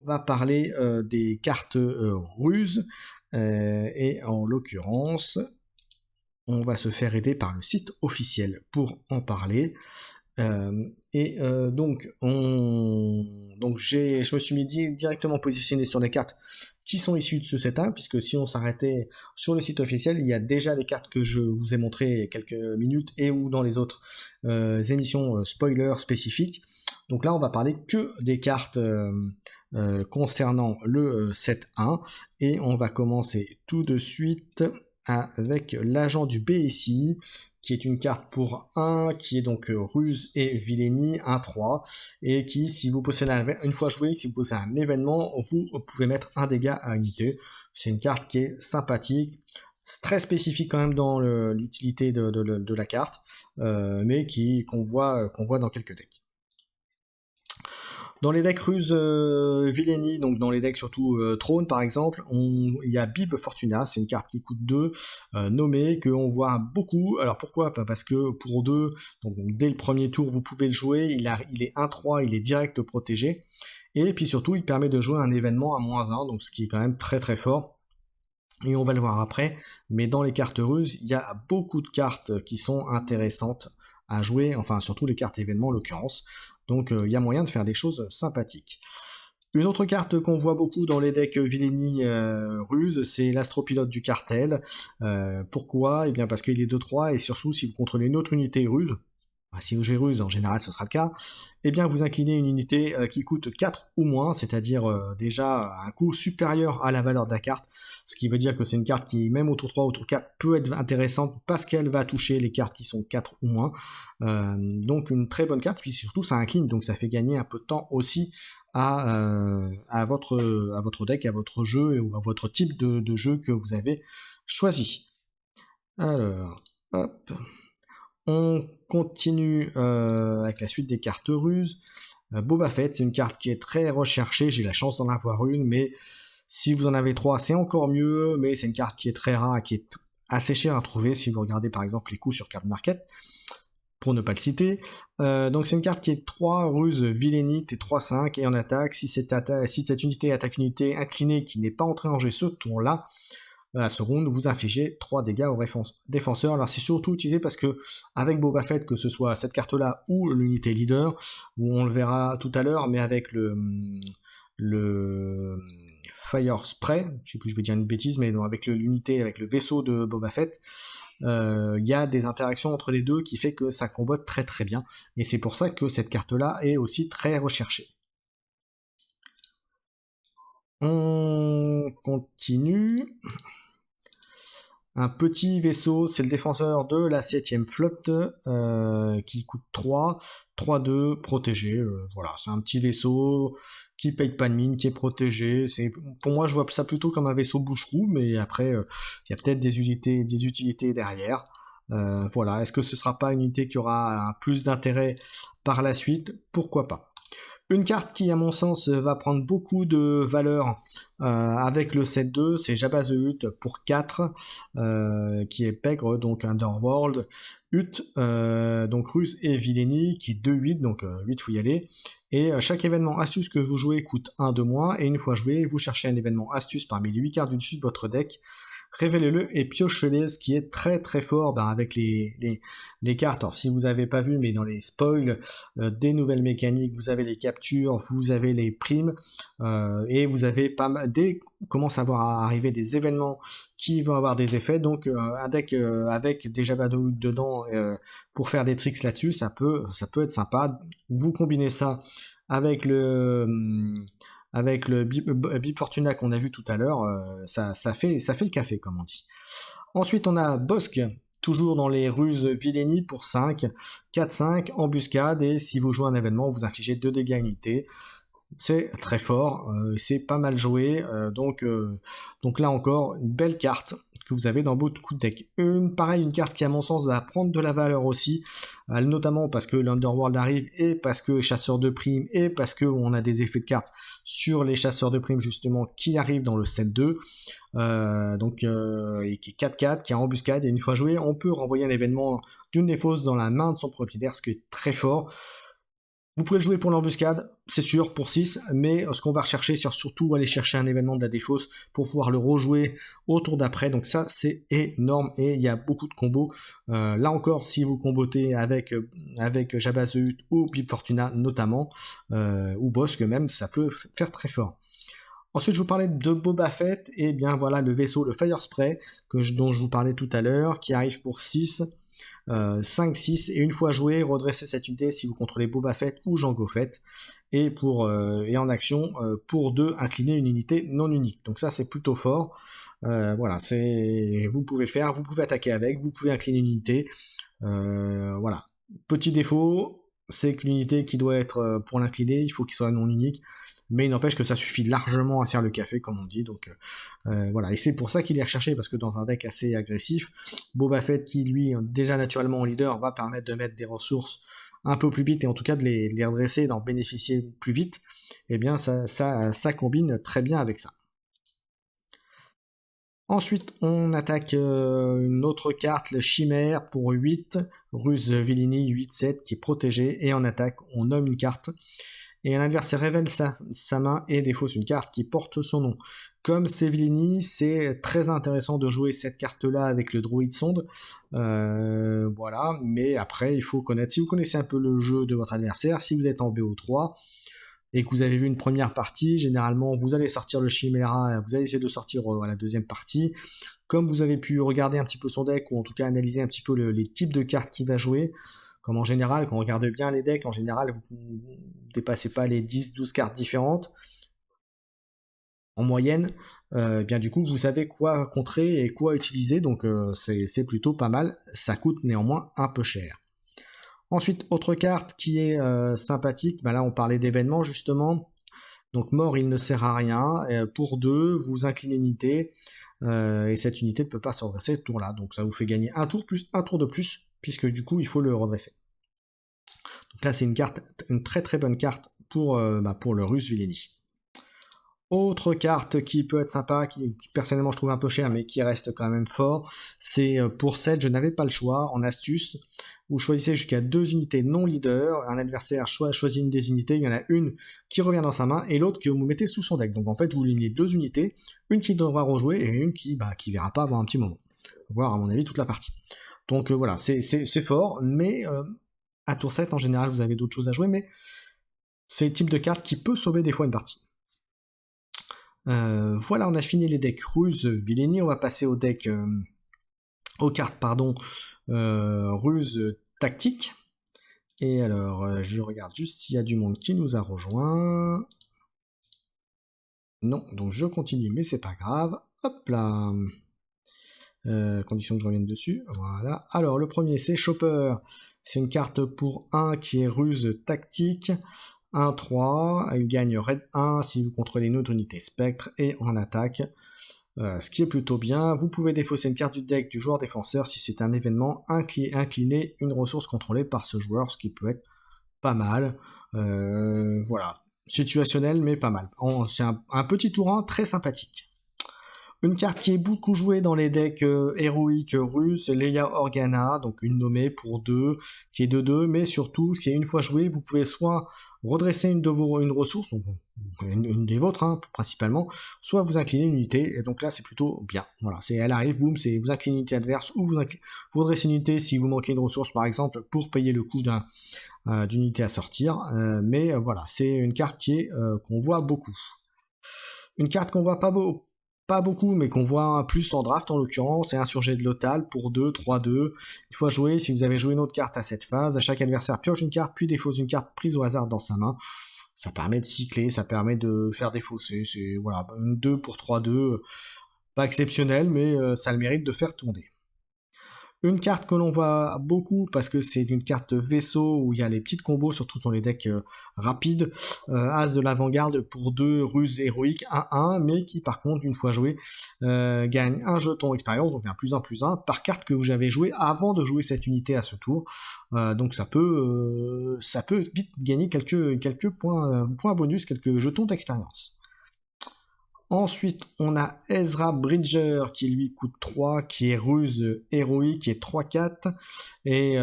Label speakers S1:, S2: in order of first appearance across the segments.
S1: On va parler des cartes ruses et en l'occurrence, on va se faire aider par le site officiel pour en parler. Je me suis mis directement positionné sur les cartes qui sont issues de ce set 1, puisque si on s'arrêtait sur le site officiel, il y a déjà les cartes que je vous ai montrées il y a quelques minutes et ou dans les autres émissions spoiler spécifiques. Donc là, on va parler que des cartes concernant le set 1 et on va commencer tout de suite avec l'agent du BSI qui est une carte pour 1, qui est donc ruse et vilainie, 1-3, et qui, si vous possédez une fois joué, si vous possédez un événement, vous pouvez mettre un dégât à unité. C'est une carte qui est sympathique, très spécifique quand même dans l'utilité de la carte, mais qu'on voit dans quelques decks. Dans les decks ruses Villainy, donc dans les decks surtout Trône par exemple, il y a Bib Fortuna, c'est une carte qui coûte 2, nommée, qu'on voit beaucoup. Alors pourquoi ? Parce que pour 2, donc dès le premier tour vous pouvez le jouer, il est 1-3, il est direct protégé, et puis surtout il permet de jouer un événement à -1, donc ce qui est quand même très très fort. Et on va le voir après, mais dans les cartes ruses, il y a beaucoup de cartes qui sont intéressantes à jouer, enfin surtout les cartes événements en l'occurrence. Donc il y a moyen de faire des choses sympathiques. Une autre carte qu'on voit beaucoup dans les decks Villainy Ruse, c'est l'astropilote du cartel. Pourquoi ? Eh bien parce qu'il est 2-3 et surtout si vous contrôlez une autre unité ruse, si vous jouez ruse, en général ce sera le cas, eh bien vous inclinez une unité qui coûte 4 ou moins, c'est-à-dire déjà un coût supérieur à la valeur de la carte, ce qui veut dire que c'est une carte qui, même au tour 3, au tour 4, peut être intéressante parce qu'elle va toucher les cartes qui sont 4 ou moins. Donc une très bonne carte, puis surtout ça incline, donc ça fait gagner un peu de temps aussi à votre deck, à votre jeu ou à votre type de jeu que vous avez choisi. Alors, hop. On continue avec la suite des cartes ruses. Boba Fett, c'est une carte qui est très recherchée, j'ai la chance d'en avoir une, mais si vous en avez 3, c'est encore mieux, mais c'est une carte qui est très rare, qui est assez chère à trouver si vous regardez par exemple les coûts sur Card Market, pour ne pas le citer. Donc c'est une carte qui est 3 ruses Villainy, et 3-5, et en attaque, si cette unité attaque une unité inclinée qui n'est pas entrée en jeu ce tour-là, à la seconde, vous infligez 3 dégâts au défenseur. Alors c'est surtout utilisé parce que avec Boba Fett, que ce soit cette carte-là ou l'unité leader, où on le verra tout à l'heure, mais avec le Fire Spray, je sais plus, je vais dire une bêtise, mais non, avec l'unité, avec le vaisseau de Boba Fett, il y a des interactions entre les deux qui fait que ça combote très très bien, et c'est pour ça que cette carte-là est aussi très recherchée. On continue. Un petit vaisseau, c'est le défenseur de la 7ème flotte, qui coûte 3, 3-2, protégé. Voilà, c'est un petit vaisseau qui paye pas de mine, qui est protégé. Pour moi, je vois ça plutôt comme un vaisseau boucherou, mais après, il y a peut-être des utilités derrière. Voilà, est-ce que ce sera pas une unité qui aura plus d'intérêt par la suite ? Pourquoi pas. Une carte qui, à mon sens, va prendre beaucoup de valeur avec le set 2, c'est Jabba the Hutt pour 4, qui est pègre, donc Underworld. Hutt, donc russe et Villainy, qui est 2-8, donc 8 faut y aller. Et chaque événement astuce que vous jouez coûte 1 de moins, et une fois joué, vous cherchez un événement astuce parmi les 8 cartes du dessus de votre deck, révélez-le et piochez-les, ce qui est très très fort avec les cartes. Alors si vous n'avez pas vu, mais dans les spoils des nouvelles mécaniques, vous avez les captures, vous avez les primes, et vous avez pas mal, dès commence à arriver des événements qui vont avoir des effets, donc un deck avec des Jabba the Hutt dedans pour faire des tricks là-dessus, ça peut être sympa. Vous combinez ça avec le Bib Fortuna qu'on a vu tout à l'heure, ça fait le café, comme on dit. Ensuite, on a Bossk, toujours dans les ruses Villainy pour 5, 4-5, embuscade, et si vous jouez un événement, vous infligez 2 dégâts unités. C'est très fort, c'est pas mal joué, donc là encore, une belle carte que vous avez dans beaucoup de decks. Pareil, une carte qui à mon sens va prendre de la valeur aussi, notamment parce que l'Underworld arrive, et parce que chasseur de primes, et parce qu'on a des effets de cartes sur les chasseurs de primes justement qui arrivent dans le set 2, et qui est 4-4, qui est en embuscade, et une fois joué, on peut renvoyer un événement d'une des fosses dans la main de son propriétaire, ce qui est très fort. Vous pouvez le jouer pour l'embuscade, c'est sûr, pour 6, mais ce qu'on va rechercher, c'est surtout aller chercher un événement de la défausse pour pouvoir le rejouer au tour d'après. Donc ça, c'est énorme et il y a beaucoup de combos. Là encore, si vous combotez avec Jabba the Hutt ou Bib Fortuna notamment, ou Bossk même, ça peut faire très fort. Ensuite, je vous parlais de Boba Fett, et bien voilà le vaisseau, le Fire Spray, dont je vous parlais tout à l'heure, qui arrive pour 6. 5-6 et une fois joué, redressez cette unité si vous contrôlez Boba Fett ou Jango Fett et en action pour 2 incliner une unité non unique. Donc ça c'est plutôt fort. Voilà, vous pouvez le faire, vous pouvez attaquer avec, vous pouvez incliner une unité. Voilà. Petit défaut, c'est que l'unité qui doit être pour l'incliner, il faut qu'il soit non unique. Mais il n'empêche que ça suffit largement à faire le café, comme on dit. Donc voilà, et c'est pour ça qu'il est recherché, parce que dans un deck assez agressif, Boba Fett, qui lui, déjà naturellement en leader, va permettre de mettre des ressources un peu plus vite, et en tout cas de les redresser et d'en bénéficier plus vite, et bien ça combine très bien avec ça. Ensuite, on attaque une autre carte, le Chimère, pour 8, Ruse Villini 8-7, qui est protégé, et en attaque, on nomme une carte, et un adversaire révèle sa main et défausse une carte qui porte son nom. Comme c'est Villini, c'est très intéressant de jouer cette carte-là avec le Druid Sonde. Voilà, mais après, il faut connaître, si vous connaissez un peu le jeu de votre adversaire, si vous êtes en BO3, et que vous avez vu une première partie, généralement, vous allez sortir le Chimera, vous allez essayer de sortir la deuxième partie. Comme vous avez pu regarder un petit peu son deck, ou en tout cas analyser un petit peu les types de cartes qu'il va jouer, comme en général, quand on regarde bien les decks, en général, vous ne dépassez pas les 10-12 cartes différentes en moyenne. Bien du coup, vous savez quoi contrer et quoi utiliser, donc c'est plutôt pas mal. Ça coûte néanmoins un peu cher. Ensuite, autre carte qui est sympathique, là on parlait d'événements justement. Donc mort, il ne sert à rien. Pour 2, vous inclinez une unité, et cette unité ne peut pas se redresser ce tour-là. Donc ça vous fait gagner un tour plus un tour de plus, puisque du coup il faut le redresser. Donc là c'est une très très bonne carte pour le Ruse Villini. Autre carte qui peut être sympa, qui personnellement je trouve un peu cher, mais qui reste quand même fort, c'est pour 7, je n'avais pas le choix, en astuce, vous choisissez jusqu'à 2 unités non leader, un adversaire choisit une des unités, il y en a une qui revient dans sa main, et l'autre que vous mettez sous son deck. Donc en fait vous éliminez 2 unités, une qui devra rejouer, et une qui verra pas avant un petit moment, voire à mon avis toute la partie. Donc voilà, c'est fort, mais à tour 7 en général vous avez d'autres choses à jouer, mais c'est le type de carte qui peut sauver des fois une partie. Voilà, on a fini les decks Ruse Villini, on va passer aux cartes Ruse Tactique. Et alors, je regarde juste s'il y a du monde qui nous a rejoint. Non, donc je continue, mais c'est pas grave. Hop là. Condition que je revienne dessus. Voilà. Alors, le premier, c'est Chopper. C'est une carte pour 1 qui est Ruse Tactique. 1-3, il gagne Raid 1 si vous contrôlez une autre unité spectre et en attaque, ce qui est plutôt bien. Vous pouvez défausser une carte du deck du joueur défenseur si c'est un événement incliné une ressource contrôlée par ce joueur, ce qui peut être pas mal. Voilà, situationnel mais pas mal. C'est un petit tour 1 très sympathique. Une carte qui est beaucoup jouée dans les decks héroïques russes, c'est Leia Organa, donc une nommée pour 2, qui est 2-2, mais surtout, qui est une fois jouée, vous pouvez soit redresser une ressource, donc une des vôtres principalement, soit vous inclinez une unité, et donc là c'est plutôt bien. Voilà, elle arrive, boum, c'est vous inclinez une unité adverse, ou vous redressez une unité si vous manquez une ressource par exemple, pour payer le coût d'une unité à sortir, mais voilà, c'est une carte qu'on voit beaucoup. Une carte qu'on voit pas beaucoup, mais qu'on voit plus en draft en l'occurrence, c'est Insurgé de Lothal pour 2, 3-2. Une fois joué, si vous avez joué une autre carte à cette phase, à chaque adversaire pioche une carte, puis défausse une carte prise au hasard dans sa main. Ça permet de cycler, ça permet de faire défausser. C'est voilà, une 2 pour 3-2, pas exceptionnel, mais ça a le mérite de faire tourner. Une carte que l'on voit beaucoup parce que c'est une carte vaisseau où il y a les petites combos, surtout dans les decks rapides. As de l'avant-garde pour 2 ruses héroïques 1-1, mais qui par contre, une fois joué, gagne un jeton expérience, donc un +1/+1, par carte que vous avez joué avant de jouer cette unité à ce tour. Donc ça peut vite gagner quelques points bonus, quelques jetons d'expérience. Ensuite, on a Ezra Bridger qui lui coûte 3, qui est ruse héroïque, qui est 3-4. Et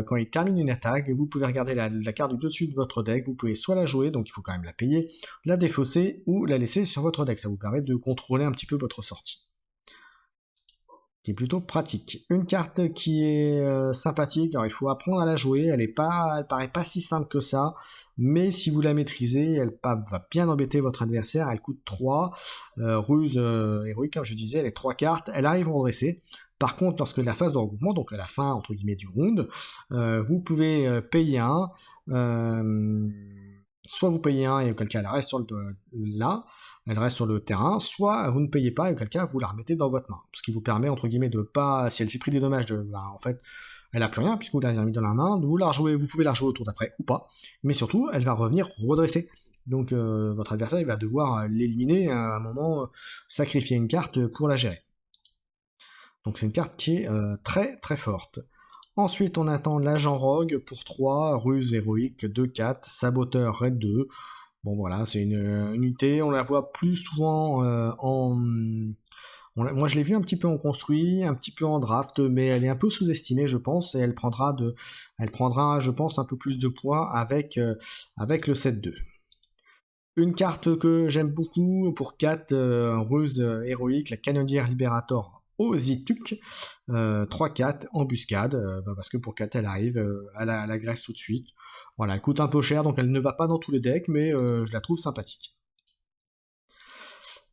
S1: quand il termine une attaque, vous pouvez regarder la carte du dessus de votre deck. Vous pouvez soit la jouer, donc il faut quand même la payer, la défausser ou la laisser sur votre deck. Ça vous permet de contrôler un petit peu votre sortie. Qui est plutôt pratique. Une carte qui est sympathique, alors il faut apprendre à la jouer, elle paraît pas si simple que ça, mais si vous la maîtrisez, elle va bien embêter votre adversaire, elle coûte 3, ruse héroïque, comme je disais, elle est 3 cartes, elle arrive en redressé. Par contre, lorsque la phase de regroupement, donc à la fin, entre guillemets, du round, vous pouvez payer un, soit vous payez un et auquel cas elle reste sur elle reste sur le terrain, soit vous ne payez pas et auquel cas vous la remettez dans votre main. Ce qui vous permet, entre guillemets, de pas, si elle s'est pris des dommages, en fait, elle n'a plus rien puisque vous l'avez mis dans la main, vous pouvez la rejouer au tour d'après ou pas, mais surtout, elle va revenir redresser. Donc votre adversaire il va devoir l'éliminer à un moment, sacrifier une carte pour la gérer. Donc c'est une carte qui est très très forte. Ensuite, on attend l'agent Rogue pour 3, ruse héroïque 2-4, saboteur raid 2. Bon voilà, c'est une unité, on la voit plus souvent moi je l'ai vu un petit peu en construit, un petit peu en draft, mais elle est un peu sous-estimée je pense, et elle prendra je pense un peu plus de poids avec le 7-2. Une carte que j'aime beaucoup pour 4, ruse héroïque, la canonnière libérator Ozituk, 3-4, embuscade, parce que pour 4 elle arrive, elle agresse tout de suite. Voilà, elle coûte un peu cher, donc elle ne va pas dans tous les decks, mais je la trouve sympathique.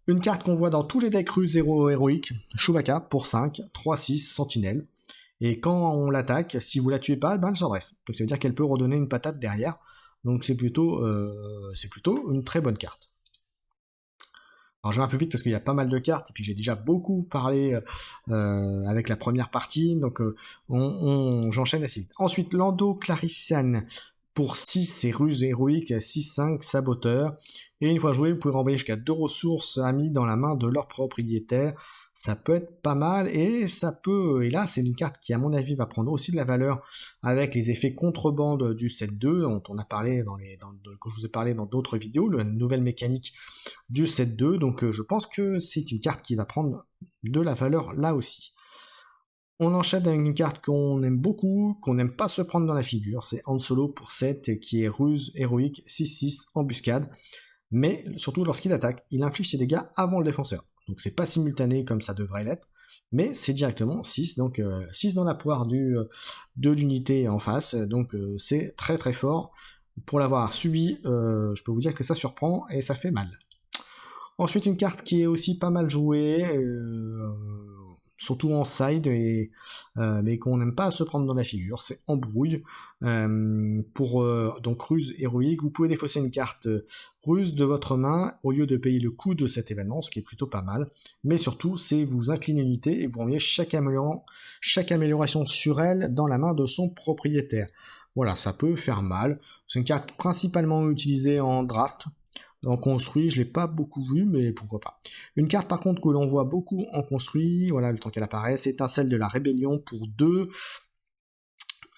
S1: Une carte qu'on voit dans tous les decks ruse héroïque, Chewbacca, pour 5, 3-6, sentinelle. Et quand on l'attaque, si vous la tuez pas, ben elle s'endresse. Donc ça veut dire qu'elle peut redonner une patate derrière. Donc c'est plutôt une très bonne carte. Alors je vais un peu vite parce qu'il y a pas mal de cartes et puis j'ai déjà beaucoup parlé avec la première partie, donc j'enchaîne assez vite. Ensuite, Lando Clarician pour 6, c'est ruse héroïque, 6-5, saboteur. Et une fois joué, vous pouvez renvoyer jusqu'à 2 ressources amies dans la main de leur propriétaire. Ça peut être pas mal, et là c'est une carte qui à mon avis va prendre aussi de la valeur avec les effets contrebande du 7-2, dont on a parlé que je vous ai parlé dans d'autres vidéos, la nouvelle mécanique du 7-2, donc je pense que c'est une carte qui va prendre de la valeur là aussi. On enchaîne avec une carte qu'on aime beaucoup, qu'on n'aime pas se prendre dans la figure, c'est Han Solo pour 7, qui est ruse héroïque 6-6, embuscade, mais surtout lorsqu'il attaque, il inflige ses dégâts avant le défenseur. Donc c'est pas simultané comme ça devrait l'être, mais c'est directement 6, donc 6 dans la poire de l'unité en face, donc c'est très très fort. Pour l'avoir subi, je peux vous dire que ça surprend et ça fait mal. Ensuite, une carte qui est aussi pas mal jouée, surtout en side, mais qu'on n'aime pas se prendre dans la figure, c'est Embrouille. Donc ruse héroïque, vous pouvez défausser une carte ruse de votre main au lieu de payer le coût de cet événement, ce qui est plutôt pas mal. Mais surtout, c'est vous inclinez une unité et vous envoyez chaque amélioration sur elle dans la main de son propriétaire. Voilà, ça peut faire mal. C'est une carte principalement utilisée en draft. En construit, je ne l'ai pas beaucoup vu, mais pourquoi pas. Une carte par contre que l'on voit beaucoup en construit, voilà, le temps qu'elle apparaît, c'est Étincelle de la Rébellion pour 2.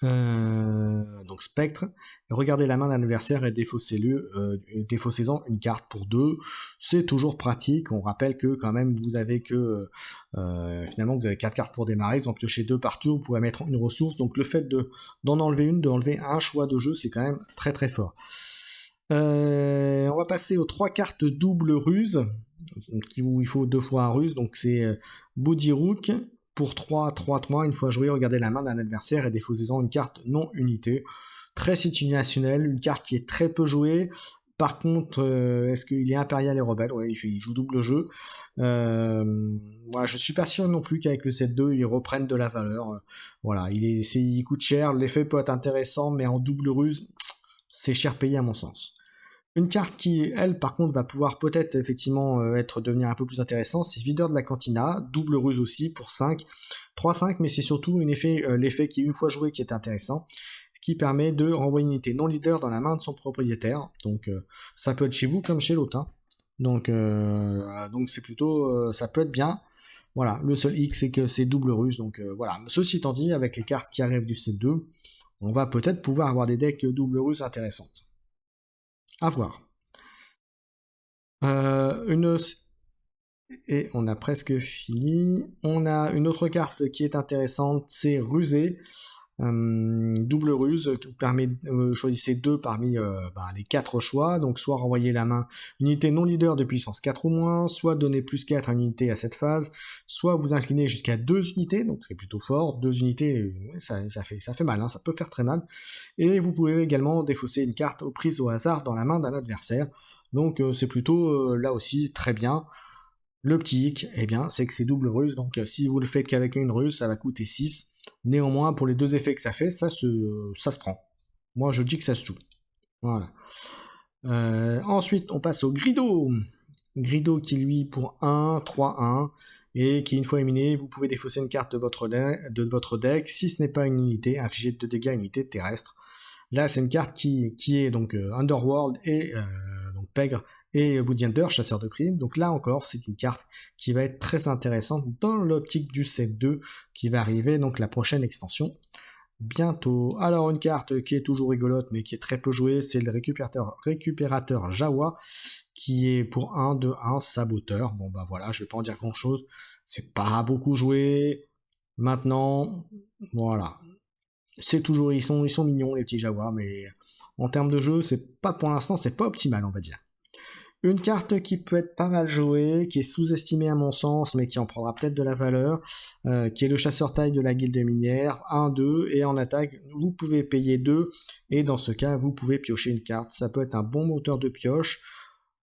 S1: Donc Spectre. Regardez la main d'un adversaire et défaussez-en une carte pour 2. C'est toujours pratique. On rappelle que quand même vous avez finalement vous avez 4 cartes pour démarrer. Vous en piochez 2 par tour, vous pouvez mettre une ressource. Donc le fait d'en enlever une, d'enlever un choix de jeu, c'est quand même très très fort. On va passer aux 3 cartes double ruse, où il faut 2 fois un ruse, donc c'est Boudirouk pour 3-3-3, une fois joué, regardez la main d'un adversaire et défausez-en une carte non unité. Très situationnelle, une carte qui est très peu jouée. Par contre, est-ce qu'il est impérial et rebelle? Ouais, il joue double jeu. Voilà, je suis pas sûr non plus qu'avec le 7-2, ils reprennent de la valeur. Voilà, il coûte cher, l'effet peut être intéressant, mais en double ruse, c'est cher payé à mon sens. Une carte qui, elle, par contre, va pouvoir peut-être effectivement devenir un peu plus intéressant, c'est Videur de la Cantina, double ruse aussi pour 5, 3-5, mais c'est surtout l'effet qui, une fois joué, qui est intéressant, qui permet de renvoyer une unité non leader dans la main de son propriétaire. Donc ça peut être chez vous comme chez l'autre. Hein. Donc c'est plutôt, ça peut être bien. Voilà, le seul hic c'est que c'est double ruse. Donc voilà. Ceci étant dit, avec les cartes qui arrivent du C2, on va peut-être pouvoir avoir des decks double ruse intéressantes. À voir. Et on a presque fini. On a une autre carte qui est intéressante, c'est Rusé. Double ruse qui vous permet choisissez 2 parmi les 4 choix, donc soit renvoyer la main une unité non leader de puissance 4 ou moins, soit donner plus 4 à une unité à cette phase, soit vous incliner jusqu'à 2 unités, donc c'est plutôt fort, 2 unités ça fait mal, hein, ça peut faire très mal, et vous pouvez également défausser une carte aux prises au hasard dans la main d'un adversaire, donc c'est plutôt là aussi très bien. Le petit hic, eh bien, c'est que c'est double ruse, donc si vous le faites qu'avec une ruse, ça va coûter 6. Néanmoins, pour les 2 effets que ça fait, ça se prend. Moi, je dis que ça se joue. Voilà. Ensuite, on passe au Grido. Grido qui, lui, pour 1, 3, 1, et qui, une fois éliminé, vous pouvez défausser une carte de votre deck. Si ce n'est pas une unité, infligez 2 dégâts à une unité terrestre. Là, c'est une carte qui est donc Underworld et donc Pègre et Bounty Hunter, chasseur de primes. Donc là encore, c'est une carte qui va être très intéressante dans l'optique du set 2 qui va arriver, donc la prochaine extension bientôt. Alors une carte qui est toujours rigolote mais qui est très peu jouée, c'est le récupérateur Jawa qui est pour 1 de 1 saboteur. Bon bah voilà, je vais pas en dire grand chose, c'est pas beaucoup joué. Maintenant, voilà. C'est toujours, ils sont mignons les petits Jawa, mais en termes de jeu, c'est pas pour l'instant, c'est pas optimal on va dire. Une carte qui peut être pas mal jouée, qui est sous-estimée à mon sens, mais qui en prendra peut-être de la valeur, qui est le chasseur taille de la guilde minière, 1-2, et en attaque, vous pouvez payer 2, et dans ce cas, vous pouvez piocher une carte. Ça peut être un bon moteur de pioche.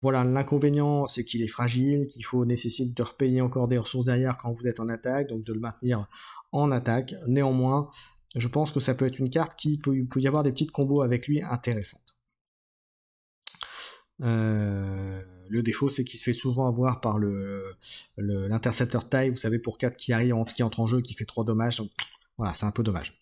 S1: Voilà, l'inconvénient, c'est qu'il est fragile, qu'il faut nécessiter de repayer encore des ressources derrière quand vous êtes en attaque, donc de le maintenir en attaque. Néanmoins, je pense que ça peut être une carte qui peut y avoir des petites combos avec lui intéressantes. Le défaut, c'est qu'il se fait souvent avoir par l'intercepteur taille, vous savez, pour 4 qui entre en jeu, qui fait 3 dommages. Donc, voilà, c'est un peu dommage.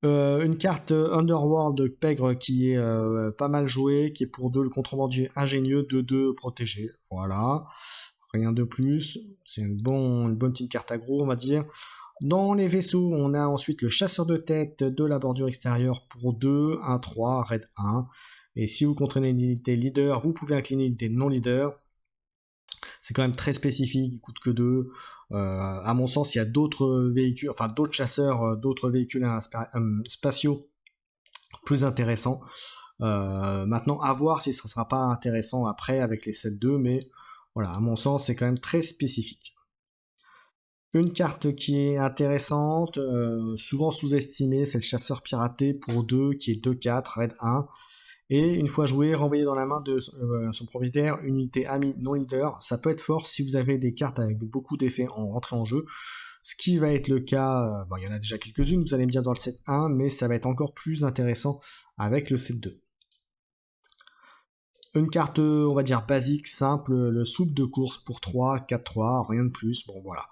S1: Une carte Underworld Pègre qui est pas mal jouée, qui est pour 2 le contrebandier ingénieux, 2-2 protégé. Voilà, rien de plus. C'est une bonne petite carte aggro, on va dire. Dans les vaisseaux, on a ensuite le chasseur de tête de la bordure extérieure pour 2, 1-3, raid 1. Et si vous contrôlez une unité leader, vous pouvez incliner une unité non leader. C'est quand même très spécifique, il coûte que 2. À mon sens, il y a d'autres véhicules, enfin d'autres chasseurs, d'autres véhicules spatiaux plus intéressants. Maintenant, à voir si ce ne sera pas intéressant après avec les 7-2, mais voilà, à mon sens, c'est quand même très spécifique. Une carte qui est intéressante, souvent sous-estimée, c'est le chasseur piraté pour 2, qui est 2-4, raid 1. Et une fois joué, renvoyer dans la main de son propriétaire une unité amie non leader. Ça peut être fort si vous avez des cartes avec beaucoup d'effets en rentrée en jeu. Ce qui va être le cas, il y en a déjà quelques-unes, vous allez me dire dans le set 1, mais ça va être encore plus intéressant avec le set 2. Une carte, on va dire basique, simple, le soupe de course pour 3, 4-3, rien de plus. Bon voilà.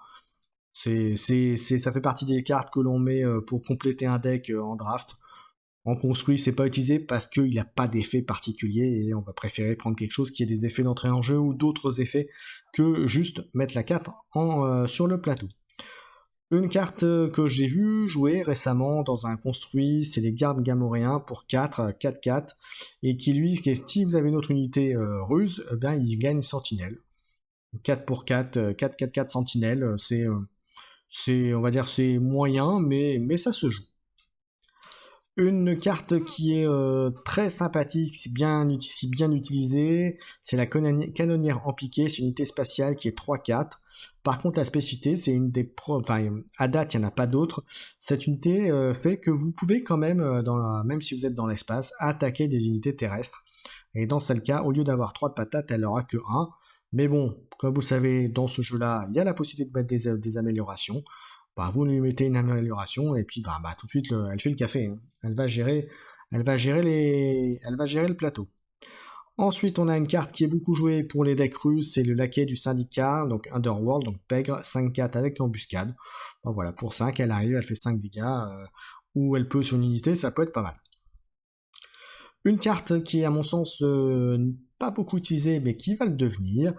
S1: Ça fait partie des cartes que l'on met pour compléter un deck en draft. En construit, c'est pas utilisé parce qu'il n'y a pas d'effet particulier et on va préférer prendre quelque chose qui ait des effets d'entrée en jeu ou d'autres effets que juste mettre la carte sur le plateau. Une carte que j'ai vue jouer récemment dans un construit, c'est les gardes gamoréens pour 4, 4-4, et qui lui, si vous avez une autre unité ruse, il gagne une sentinelle. 4 pour 4, 4-4-4 sentinelle, on va dire c'est moyen, mais ça se joue. Une carte qui est très sympathique, si bien utilisée, c'est la canonnière en piqué, c'est une unité spatiale qui est 3-4. Par contre, la spécificité, c'est une des à date, il n'y en a pas d'autres. Cette unité fait que vous pouvez quand même, même si vous êtes dans l'espace, attaquer des unités terrestres. Et dans ce cas, au lieu d'avoir 3 de patates, elle n'aura que 1. Mais bon, comme vous savez, dans ce jeu-là, il y a la possibilité de mettre des améliorations. Vous lui mettez une amélioration et puis tout de suite elle fait le café, hein. Elle va gérer le plateau. Ensuite, on a une carte qui est beaucoup jouée pour les decks russes, c'est le laquais du syndicat, donc Underworld, donc Pègre, 5-4 avec embuscade. Voilà, pour 5, elle arrive, elle fait 5 dégâts, ou elle peut sur une unité, ça peut être pas mal. Une carte qui est à mon sens pas beaucoup utilisée mais qui va le devenir,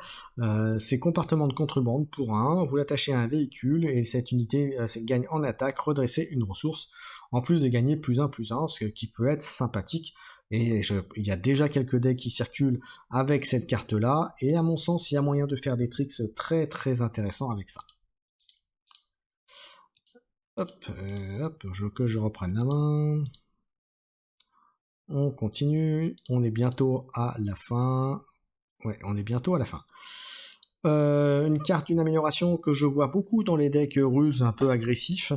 S1: c'est comportement de contrebande pour 1, vous l'attachez à un véhicule et cette unité gagne en attaque, redresser une ressource, en plus de gagner +1/+1, ce qui peut être sympathique Et il y a déjà quelques decks qui circulent avec cette carte-là, et à mon sens, il y a moyen de faire des tricks très très intéressants avec ça. Hop, que je reprenne la main. On continue, on est bientôt à la fin. Ouais, on est bientôt à la fin. Une carte, une amélioration que je vois beaucoup dans les decks ruses un peu agressifs,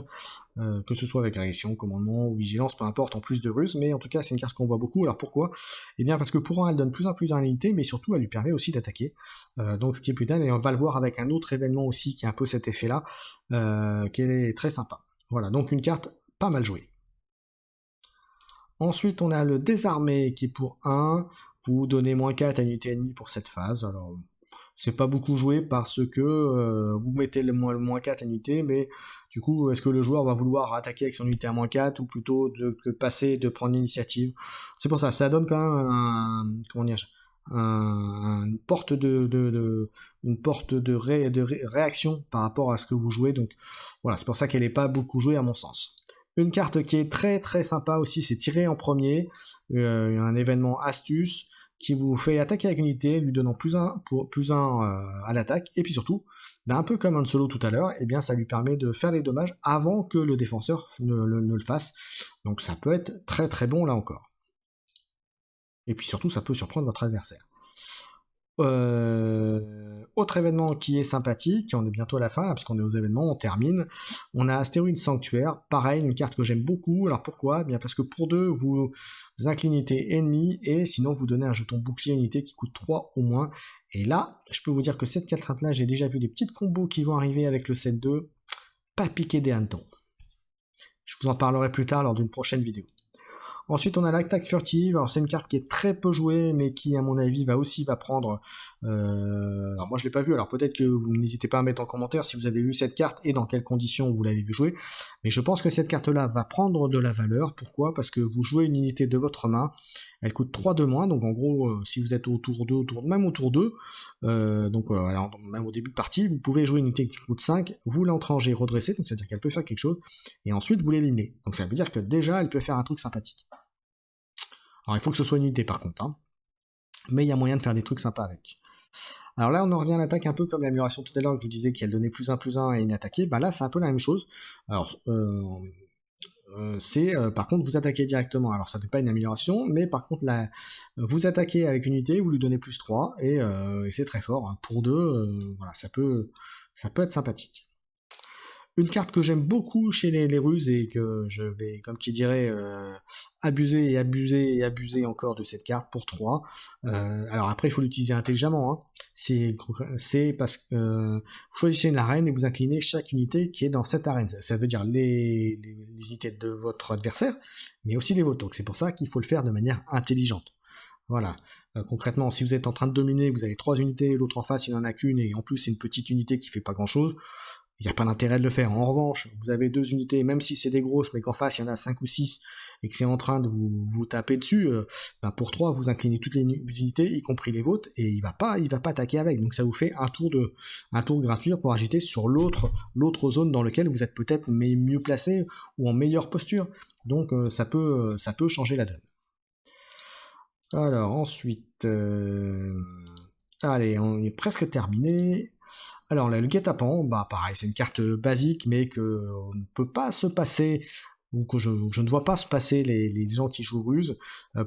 S1: que ce soit avec agression, commandement ou vigilance, peu importe, en plus de ruse, mais en tout cas c'est une carte qu'on voit beaucoup. Alors pourquoi? Eh bien parce que pour un, elle donne plus en plus à l'unité, mais surtout elle lui permet aussi d'attaquer. Donc ce qui est plus dingue, et on va le voir avec un autre événement aussi qui a un peu cet effet-là, qui est très sympa. Voilà, donc une carte pas mal jouée. Ensuite, on a le désarmé qui est pour 1. Vous donnez moins 4 à l'unité ennemie pour cette phase. Alors, c'est pas beaucoup joué parce que vous mettez le moins 4 à l'unité, mais du coup, est-ce que le joueur va vouloir attaquer avec son unité à moins 4 ou plutôt de passer, de prendre l'initiative? C'est pour ça, ça donne quand même une porte de réaction par rapport à ce que vous jouez. Donc voilà, c'est pour ça qu'elle n'est pas beaucoup jouée à mon sens. Une carte qui est très très sympa aussi, c'est tirer en premier, un événement astuce qui vous fait attaquer avec une unité, lui donnant +1 à l'attaque, et puis surtout, un peu comme Han Solo tout à l'heure, et bien ça lui permet de faire les dommages avant que le défenseur ne le fasse. Donc ça peut être très très bon là encore. Et puis surtout, ça peut surprendre votre adversaire. Autre événement qui est sympathique, on est bientôt à la fin, là, parce qu'on est aux événements, on termine. On a Astéroïde Sanctuaire, pareil, une carte que j'aime beaucoup. Alors pourquoi? Eh bien parce que pour 2, vous inclinez unité ennemie, et sinon vous donnez un jeton bouclier unité qui coûte 3 au moins. Et là, je peux vous dire que cette carte-là, j'ai déjà vu des petites combos qui vont arriver avec le set 2, pas piquer des hannetons. Je vous en parlerai plus tard lors d'une prochaine vidéo. Ensuite, on a l'attaque furtive. Alors, c'est une carte qui est très peu jouée, mais qui, à mon avis, va prendre. Alors, moi, je l'ai pas vu. Alors, peut-être que vous n'hésitez pas à mettre en commentaire si vous avez vu cette carte et dans quelles conditions vous l'avez vu jouer. Mais je pense que cette carte-là va prendre de la valeur. Pourquoi? Parce que vous jouez une unité de votre main. Elle coûte 3 de moins. Donc, en gros, si vous êtes au tour 2, même au tour 2, alors, même au début de partie, vous pouvez jouer une unité qui coûte 5. Vous l'entrangez redressée, donc c'est-à-dire qu'elle peut faire quelque chose. Et ensuite, vous l'éliminez. Donc, ça veut dire que déjà, elle peut faire un truc sympathique. Alors il faut que ce soit une unité par contre, hein. Mais il y a moyen de faire des trucs sympas avec. Alors là on en revient à l'attaque un peu comme l'amélioration tout à l'heure que je vous disais qu'elle donnait +1/+1 et une attaquée. Là c'est un peu la même chose. Alors par contre vous attaquez directement. Alors ça n'est pas une amélioration, mais par contre là, vous attaquez avec une unité, vous lui donnez +3 et c'est très fort. Hein. Pour 2, voilà, ça peut être sympathique. Une carte que j'aime beaucoup chez les ruses et que je vais, comme qui dirait, abuser et abuser et abuser encore de cette carte pour 3. Alors après, il faut l'utiliser intelligemment. Hein. C'est parce que vous choisissez une arène et vous inclinez chaque unité qui est dans cette arène. Ça veut dire les unités de votre adversaire, mais aussi les vôtres. Donc c'est pour ça qu'il faut le faire de manière intelligente. Voilà. Concrètement, si vous êtes en train de dominer, vous avez 3 unités, l'autre en face, il n'en a qu'une, et en plus c'est une petite unité qui fait pas grand-chose. Il n'y a pas d'intérêt de le faire. En revanche, vous avez 2 unités, même si c'est des grosses, mais qu'en face il y en a 5 ou 6 et que c'est en train de vous taper dessus, pour 3, vous inclinez toutes les unités, y compris les vôtres, et il va pas attaquer avec. Donc ça vous fait un tour gratuit pour agiter sur l'autre zone dans laquelle vous êtes peut-être mieux placé ou en meilleure posture. Donc ça peut changer la donne. Alors ensuite, allez, on est presque terminé. Alors là, le guet-apens, pareil, c'est une carte basique, mais que on ne peut pas se passer, ou que je ne vois pas se passer les gens qui jouent ruse.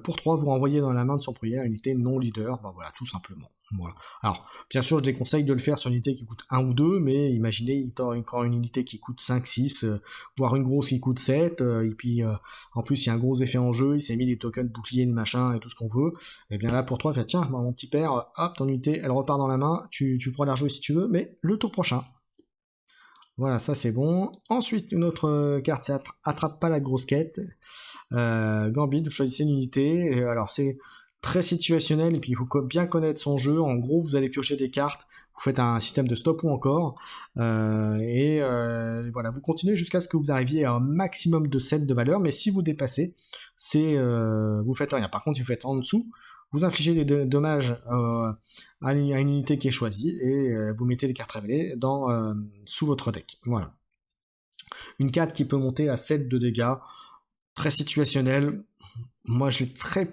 S1: Pour 3, vous renvoyez dans la main de son prière une unité non leader, voilà, tout simplement. Voilà. Alors, bien sûr, je déconseille de le faire sur une unité qui coûte 1 ou 2, mais imaginez, il y a encore une unité qui coûte 5, 6, voire une grosse qui coûte 7, et puis en plus, il y a un gros effet en jeu, il s'est mis des tokens boucliers, de machin, et tout ce qu'on veut. Et bien là, pour 3, tiens, mon petit père, hop, ton unité, elle repart dans la main, tu pourras la rejouer si tu veux, mais le tour prochain. Voilà, ça c'est bon. Ensuite, une autre carte, c'est attrape pas la grosse quête. Gambit, vous choisissez une unité, alors c'est très situationnel, et puis il faut bien connaître son jeu. En gros, vous allez piocher des cartes, vous faites un système de stop ou encore, voilà, vous continuez jusqu'à ce que vous arriviez à un maximum de 7 de valeur, mais si vous dépassez, vous faites rien. Par contre, si vous faites en dessous, vous infligez des dommages à une unité qui est choisie, et vous mettez les cartes révélées sous votre deck. Voilà. Une carte qui peut monter à 7 de dégâts, très situationnelle. moi je l'ai très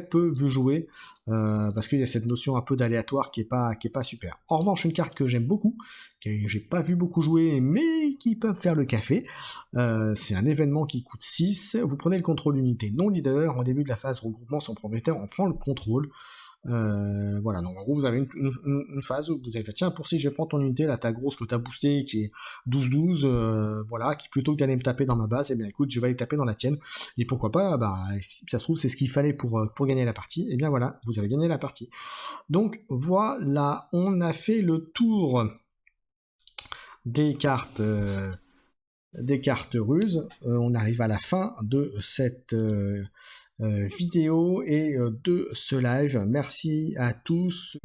S1: peu vu jouer, parce qu'il y a cette notion un peu d'aléatoire qui est pas super. En revanche, une carte que j'aime beaucoup, que j'ai pas vu beaucoup jouer, mais qui peuvent faire le café, c'est un événement qui coûte 6. Vous prenez le contrôle d'unité non leader, au début de la phase regroupement sans propriétaire, on prend le contrôle. Voilà, donc en gros vous avez une phase où vous avez fait tiens pour si je vais prendre ton unité, là ta grosse que t'as boosté qui est 12-12, voilà, qui plutôt que d'aller me taper dans ma base, eh bien écoute je vais aller taper dans la tienne, et pourquoi pas, bah si ça se trouve c'est ce qu'il fallait pour gagner la partie, et bien voilà, vous avez gagné la partie. Donc voilà, on a fait le tour des cartes ruses, on arrive à la fin de cette vidéo et de ce live. Merci à tous.